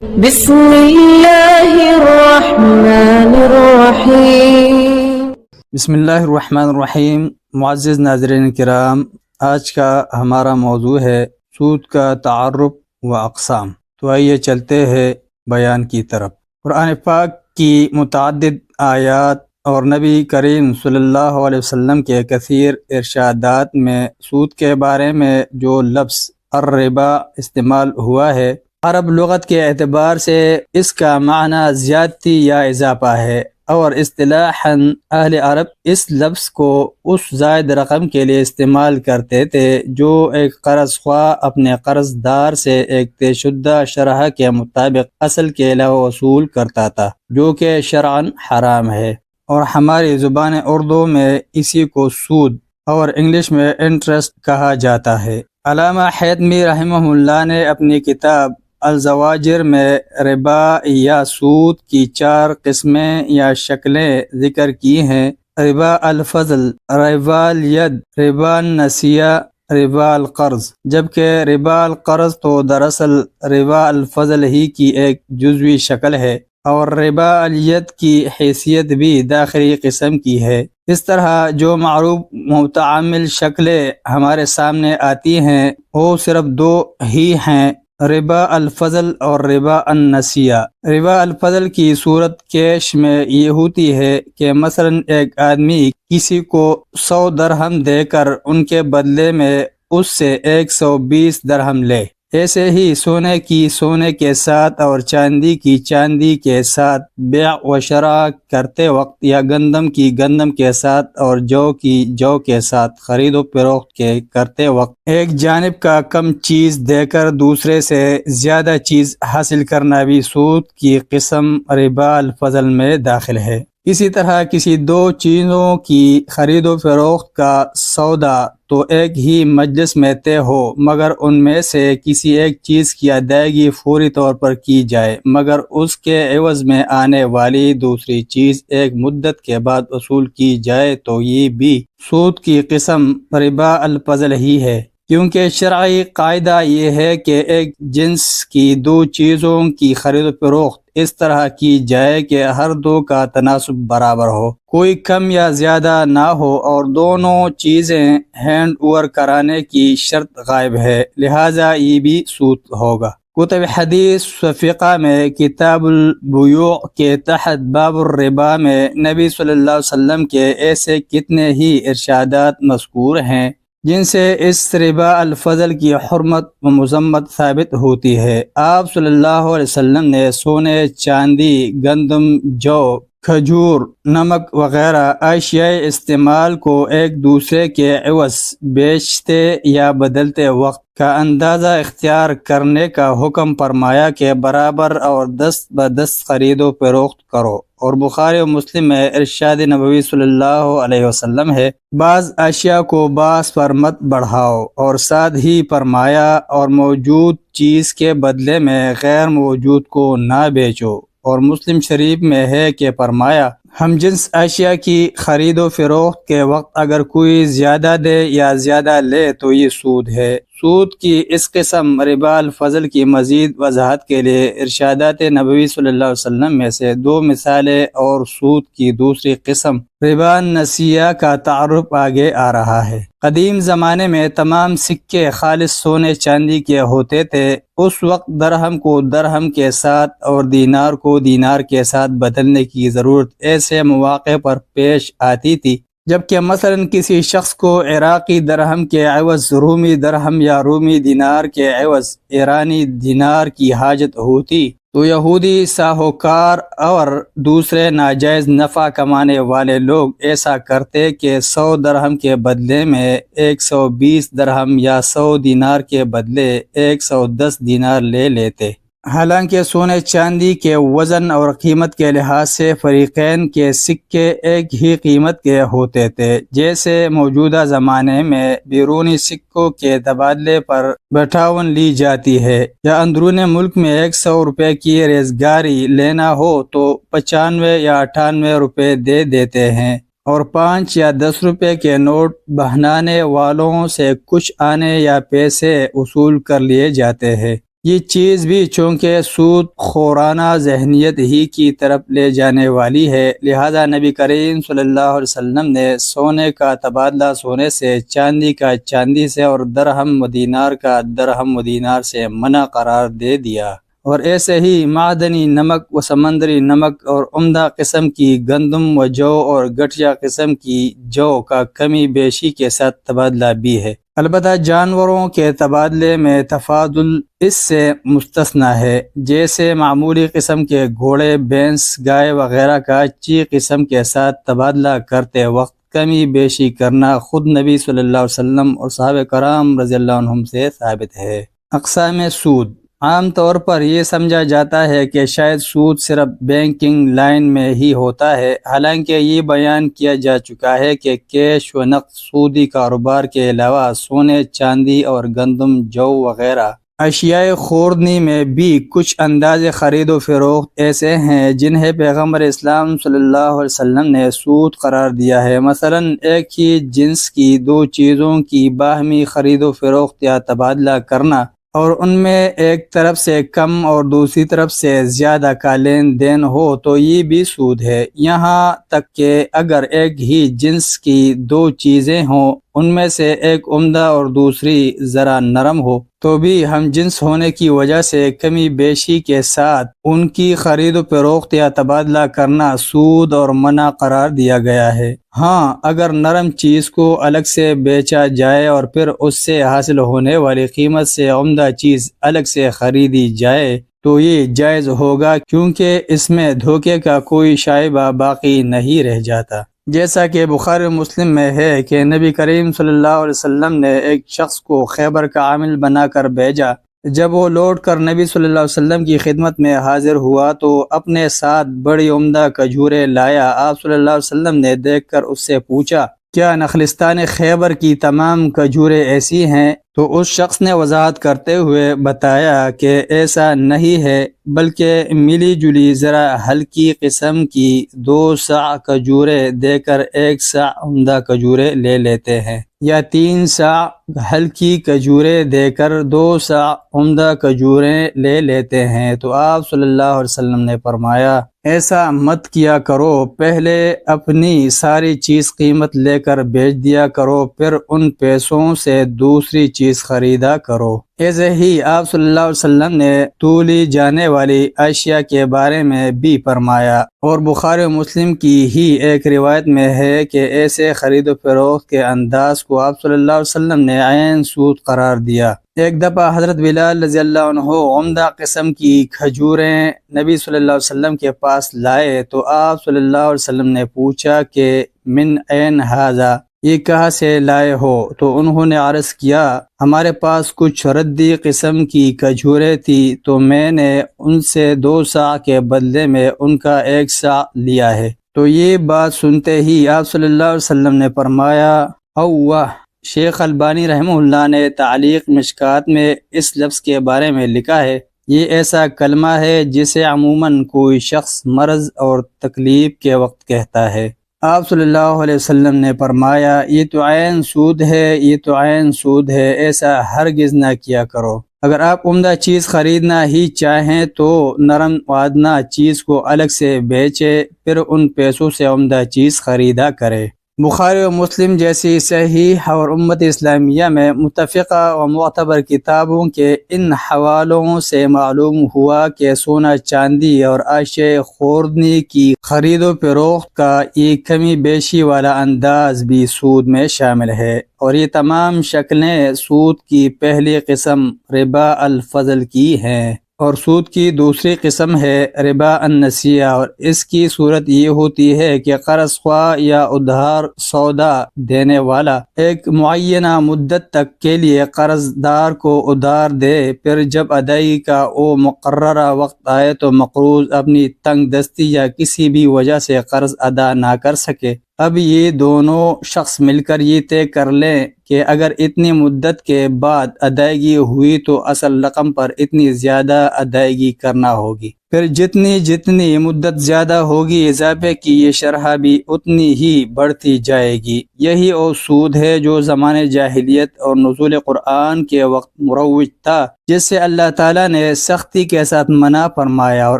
بسم اللہ الرحمن الرحیم۔ بسم اللہ الرحمن الرحیم۔ معزز ناظرین کرام، آج کا ہمارا موضوع ہے سود کا تعارف و اقسام۔ تو آئیے چلتے ہیں بیان کی طرف۔ قرآن پاک کی متعدد آیات اور نبی کریم صلی اللہ علیہ وسلم کے کثیر ارشادات میں سود کے بارے میں جو لفظ الربا استعمال ہوا ہے، عرب لغت کے اعتبار سے اس کا معنی زیادتی یا اضافہ ہے، اور اصطلاحاً اہل عرب اس لفظ کو اس زائد رقم کے لیے استعمال کرتے تھے جو ایک قرض خواہ اپنے قرض دار سے ایک طے شدہ شرح کے مطابق اصل کے علاوہ وصول کرتا تھا، جو کہ شرعاً حرام ہے، اور ہماری زبان اردو میں اسی کو سود اور انگلش میں انٹرسٹ کہا جاتا ہے۔ علامہ حیتمی رحمہ اللہ نے اپنی کتاب الزواجر میں ربا یا سود کی 4 قسمیں یا شکلیں ذکر کی ہیں: ربا الفضل، ربا الید، ربا النسیہ، ربا القرض۔ جبکہ ربا القرض تو دراصل ربا الفضل ہی کی ایک جزوی شکل ہے، اور ربا الید کی حیثیت بھی داخلی قسم کی ہے۔ اس طرح جو معروف متعامل شکلیں ہمارے سامنے آتی ہیں وہ صرف 2 ہی ہیں: ربا الفضل اور ربا النسیہ۔ ربا الفضل کی صورت کیش میں یہ ہوتی ہے کہ مثلا ایک آدمی کسی کو 100 درہم دے کر ان کے بدلے میں اس سے 120 درہم لے۔ ایسے ہی سونے کی سونے کے ساتھ اور چاندی کی چاندی کے ساتھ بیع و شراء کرتے وقت، یا گندم کی گندم کے ساتھ اور جو کی جو کے ساتھ خرید و فروخت کے کرتے وقت، ایک جانب کا کم چیز دے کر دوسرے سے زیادہ چیز حاصل کرنا بھی سود کی قسم ربا الفضل میں داخل ہے۔ اسی طرح کسی 2 چیزوں کی خرید و فروخت کا سودا تو ایک ہی مجلس میں طے ہو، مگر ان میں سے کسی ایک چیز کی ادائیگی فوری طور پر کی جائے، مگر اس کے عوض میں آنے والی دوسری چیز ایک مدت کے بعد وصول کی جائے، تو یہ بھی سود کی قسم ربا الفضل ہی ہے، کیونکہ شرعی قاعدہ یہ ہے کہ ایک جنس کی 2 چیزوں کی خرید و فروخت اس طرح کی جائے کہ ہر 2 کا تناسب برابر ہو، کوئی کم یا زیادہ نہ ہو، اور دونوں چیزیں ہینڈ اوور کرانے کی شرط غائب ہے، لہٰذا یہ بھی سود ہوگا۔ کتب حدیث و فقہ میں کتاب البیوع کے تحت باب الربا میں نبی صلی اللہ علیہ وسلم کے ایسے کتنے ہی ارشادات مذکور ہیں جن سے اس ربا الفضل کی حرمت و مذمت ثابت ہوتی ہے۔ آپ صلی اللہ علیہ وسلم نے سونے، چاندی، گندم، جو، کھجور، نمک وغیرہ اشیاء استعمال کو ایک دوسرے کے عوض بیچتے یا بدلتے وقت کا اندازہ اختیار کرنے کا حکم فرمایا کہ برابر اور دست بدست خرید و فروخت کرو، اور بخاری و مسلم میں ارشاد نبوی صلی اللہ علیہ وسلم ہے: بعض اشیاء کو بعض پر مت بڑھاؤ، اور ساتھ ہی فرمایا اور موجود چیز کے بدلے میں غیر موجود کو نہ بیچو، اور مسلم شریف میں ہے کہ فرمایا: ہم جنس اشیاء کی خرید و فروخت کے وقت اگر کوئی زیادہ دے یا زیادہ لے تو یہ سود ہے۔ سود کی اس قسم ربا الفضل کی مزید وضاحت کے لیے ارشادات نبوی صلی اللہ علیہ وسلم میں سے 2 مثالیں اور سود کی دوسری قسم ربا النسیہ کا تعارف آگے آ رہا ہے۔ قدیم زمانے میں تمام سکے خالص سونے چاندی کے ہوتے تھے۔ اس وقت درہم کو درہم کے ساتھ اور دینار کو دینار کے ساتھ بدلنے کی ضرورت ایسے مواقع پر پیش آتی تھی جبکہ مثلا کسی شخص کو عراقی درہم کے عوض رومی درہم یا رومی دینار کے عوض ایرانی دینار کی حاجت ہوتی تو یہودی ساہوکار اور دوسرے ناجائز نفع کمانے والے لوگ ایسا کرتے کہ 100 درہم کے بدلے میں 120 درہم یا 100 دینار کے بدلے 110 دینار لے لیتے۔ حالانکہ سونے چاندی کے وزن اور قیمت کے لحاظ سے فریقین کے سکے ایک ہی قیمت کے ہوتے تھے، جیسے موجودہ زمانے میں بیرونی سکوں کے تبادلے پر بٹھاون لی جاتی ہے، یا اندرون ملک میں 100 روپے کی ریزگاری لینا ہو تو 95 یا 98 روپے دے دیتے ہیں، اور 5 یا 10 روپے کے نوٹ بہنانے والوں سے کچھ آنے یا پیسے وصول کر لیے جاتے ہیں۔ یہ چیز بھی چونکہ سود خورانہ ذہنیت ہی کی طرف لے جانے والی ہے، لہذا نبی کریم صلی اللہ علیہ وسلم نے سونے کا تبادلہ سونے سے، چاندی کا چاندی سے اور درہم و دینار کا درہم و دینار سے منع قرار دے دیا۔ اور ایسے ہی معدنی نمک و سمندری نمک اور عمدہ قسم کی گندم و جو اور گٹھیا قسم کی جو کا کمی بیشی کے ساتھ تبادلہ بھی ہے۔ البتہ جانوروں کے تبادلے میں تفاضل اس سے مستثنیٰ ہے، جیسے معمولی قسم کے گھوڑے، بھینس، گائے وغیرہ کا اچھی قسم کے ساتھ تبادلہ کرتے وقت کمی بیشی کرنا خود نبی صلی اللہ علیہ وسلم اور صحابہ کرام رضی اللہ عنہم سے ثابت ہے۔ اقسام سود۔ عام طور پر یہ سمجھا جاتا ہے کہ شاید سود صرف بینکنگ لائن میں ہی ہوتا ہے، حالانکہ یہ بیان کیا جا چکا ہے کہ کیش و نقد سودی کاروبار کے علاوہ سونے، چاندی اور گندم، جو وغیرہ اشیاء خوردنی میں بھی کچھ انداز خرید و فروخت ایسے ہیں جنہیں پیغمبر اسلام صلی اللہ علیہ وسلم نے سود قرار دیا ہے۔ مثلا ایک ہی جنس کی دو چیزوں کی باہمی خرید و فروخت یا تبادلہ کرنا اور ان میں ایک طرف سے کم اور دوسری طرف سے زیادہ کا لین دین ہو تو یہ بھی سود ہے، یہاں تک کہ اگر ایک ہی جنس کی دو چیزیں ہوں، ان میں سے ایک عمدہ اور دوسری ذرا نرم ہو تو بھی ہم جنس ہونے کی وجہ سے کمی بیشی کے ساتھ ان کی خرید و فروخت یا تبادلہ کرنا سود اور منع قرار دیا گیا ہے۔ ہاں، اگر نرم چیز کو الگ سے بیچا جائے اور پھر اس سے حاصل ہونے والی قیمت سے عمدہ چیز الگ سے خریدی جائے تو یہ جائز ہوگا، کیونکہ اس میں دھوکے کا کوئی شائبہ باقی نہیں رہ جاتا۔ جیسا کہ بخاری و مسلم میں ہے کہ نبی کریم صلی اللہ علیہ وسلم نے ایک شخص کو خیبر کا عامل بنا کر بھیجا۔ جب وہ لوٹ کر نبی صلی اللہ علیہ وسلم کی خدمت میں حاضر ہوا تو اپنے ساتھ بڑی عمدہ کھجوریں لایا۔ آپ صلی اللہ علیہ وسلم نے دیکھ کر اس سے پوچھا، کیا نخلستان خیبر کی تمام کھجوریں ایسی ہیں؟ تو اس شخص نے وضاحت کرتے ہوئے بتایا کہ ایسا نہیں ہے، بلکہ ملی جلی ذرا ہلکی قسم کی 2 صاع کھجوریں دے کر 1 صاع عمدہ کھجوریں لے لیتے ہیں، یا 3 صاع ہلکی کھجوریں دے کر 2 صاع عمدہ کھجوریں لے لیتے ہیں۔ تو آپ صلی اللہ علیہ وسلم نے فرمایا، ایسا مت کیا کرو، پہلے اپنی ساری چیز قیمت لے کر بیچ دیا کرو، پھر ان پیسوں سے دوسری چیز خریدا کرو۔ ایسے ہی آپ صلی اللہ علیہ وسلم نے تولی جانے والی اشیاء کے بارے میں بھی فرمایا، اور بخاری و مسلم کی ہی ایک روایت میں ہے کہ ایسے خرید و فروخت کے انداز کو آپ صلی اللہ علیہ وسلم نے عین سود قرار دیا۔ ایک دفعہ حضرت بلال رضی اللہ عنہ عمدہ قسم کی کھجوریں نبی صلی اللہ علیہ وسلم کے پاس لائے تو آپ صلی اللہ علیہ وسلم نے پوچھا کہ من این ھذا، یہ کہاں سے لائے ہو؟ تو انہوں نے عرض کیا، ہمارے پاس کچھ ردی قسم کی کھجوریں تھی تو میں نے ان سے 2 صاع کے بدلے میں ان کا 1 صاع لیا ہے۔ تو یہ بات سنتے ہی آپ صلی اللہ علیہ وسلم نے فرمایا، اوہ! شیخ البانی رحمہ اللہ نے تعلیق مشکات میں اس لفظ کے بارے میں لکھا ہے، یہ ایسا کلمہ ہے جسے عموماً کوئی شخص مرض اور تکلیف کے وقت کہتا ہے۔ آپ صلی اللہ علیہ وسلم نے فرمایا، یہ تو عین سود ہے، یہ تو عین سود ہے، ایسا ہرگز نہ کیا کرو۔ اگر آپ عمدہ چیز خریدنا ہی چاہیں تو نرم و ادنیٰ چیز کو الگ سے بیچے، پھر ان پیسوں سے عمدہ چیز خریدا کرے۔ بخاری و مسلم جیسی صحیح اور امت اسلامیہ میں متفقہ و معتبر کتابوں کے ان حوالوں سے معلوم ہوا کہ سونا، چاندی اور اشیاء خوردنی کی خرید و فروخت کا یہ کمی بیشی والا انداز بھی سود میں شامل ہے، اور یہ تمام شکلیں سود کی پہلی قسم ربا الفضل کی ہیں، اور سود کی دوسری قسم ہے ربا النسیہ، اور اس کی صورت یہ ہوتی ہے کہ قرض خواہ یا ادھار سودا دینے والا ایک معینہ مدت تک کے لیے قرض دار کو ادھار دے، پھر جب ادائیگی کا وہ مقررہ وقت آئے تو مقروض اپنی تنگ دستی یا کسی بھی وجہ سے قرض ادا نہ کر سکے، اب یہ دونوں شخص مل کر یہ طے کر لیں کہ اگر اتنی مدت کے بعد ادائیگی ہوئی تو اصل رقم پر اتنی زیادہ ادائیگی کرنا ہوگی۔ پھر جتنی جتنی مدت زیادہ ہوگی اضافے کی یہ شرح بھی اتنی ہی بڑھتی جائے گی۔ یہی وہ سود ہے جو زمانے جاہلیت اور نزول قرآن کے وقت مروج تھا، جس سے اللہ تعالیٰ نے سختی کے ساتھ منع فرمایا، اور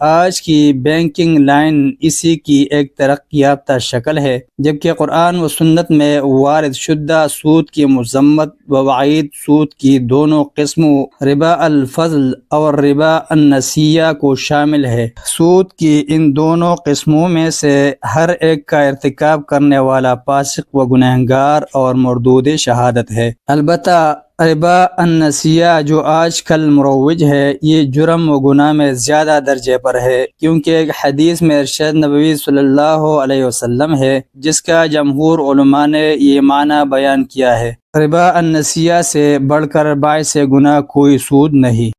آج کی بینکنگ لائن اسی کی ایک ترقی یافتہ شکل ہے۔ جبکہ قرآن و سنت میں وارد شدہ سود کی مذمت و وعید سود کی دونوں قسموں ربا الفضل اور ربا النسیہ کو شامل ہے۔ سود کی ان دونوں قسموں میں سے ہر ایک کا ارتکاب کرنے والا فاسق و گنہگار اور مردود شہادت ہے۔ البتہ ربا النسیہ جو آج کل مروج ہے، یہ جرم و گناہ میں زیادہ درجے پر ہے، کیونکہ ایک حدیث میں ارشاد نبوی صلی اللہ علیہ وسلم ہے جس کا جمہور علماء نے یہ معنی بیان کیا ہے: ربا النسیہ سے بڑھ کر باعث گناہ کوئی سود نہیں۔